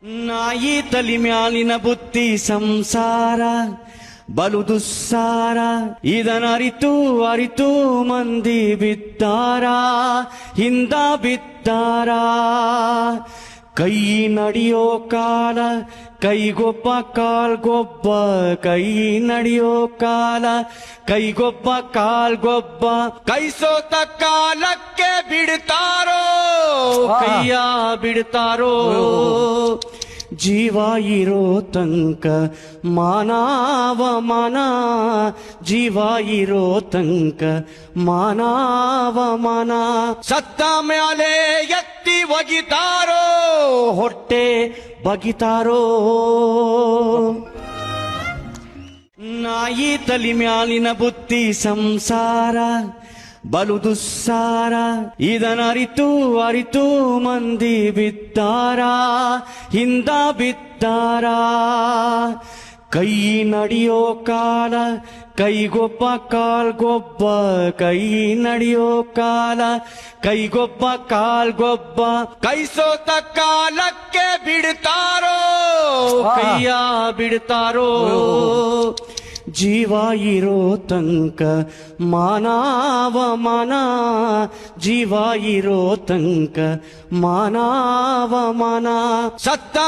ನಾಯಿ ತಲಿ ಮ್ಯಾಲಿನ ಬುತ್ತಿ ಸಂಸಾರ ಬಲು ದುಸ್ಸಾರ ಇದನರಿತು ಅರಿತು ಮಂದಿ ಬಿದ್ದಾರ ಹಿಂದ ಬಿದ್ದಾರ ಕೈ ನಡೆಯೋ ಕಾಲ ಕೈಗೊಬ್ಬ ಕಾಲ್ಗೊಬ್ಬ ಕೈ ನಡೆಯೋ ಕಾಲ ಕೈಗೊಬ್ಬ ಕಾಲ್ಗೊಬ್ಬ ಕೈ ಸೋತ ಕಾಲಕ್ಕೆ ಬಿಡ್ತಾರೋ ಕೈಯ ಬಿಡ್ತಾರೋ ಜೀವ ಇರೋ ತನಕ ಮಾನವಮಾನ ಜೀವ ಇರೋ ತನಕ ಮಾನವಮಾನ ಸತ್ತ ಮ್ಯಾಲೆ ಎತ್ತಿ ಒಗಿತಾರೋ ಹೊಟ್ಟೆ ಬಗಿತಾರೋ ನಾಯಿ ತಲಿ ಮ್ಯಾಲಿನ ಬುತ್ತಿ ಸಂಸಾರ ಬಲು ದುಸ್ಸಾರ ಇದನರಿತು ಅರಿತು ಮಂದಿ ಬಿದ್ದಾರ ಹಿಂದ ಬಿದ್ದಾರ ಕೈ ನಡೆಯೋ ಕಾಲ ಕೈಗೊಬ್ಬ ಕಾಲ್ಗೊಬ್ಬ ಕೈ ನಡೆಯೋ ಕಾಲ ಕೈಗೊಬ್ಬ ಕಾಲ್ಗೊಬ್ಬ ಕೈ ಸೋತ ಕಾಲಕ್ಕೆ ಬಿಡ್ತಾರೋ ಕೈಯ ಬಿಡ್ತಾರೋ ಜೀವ ಇರೋ ತನಕ ಮಾನವಮಾನ ಜೀವ ಇರೋ ತನಕ ಮಾನವಮಾನ ಸತ್ತ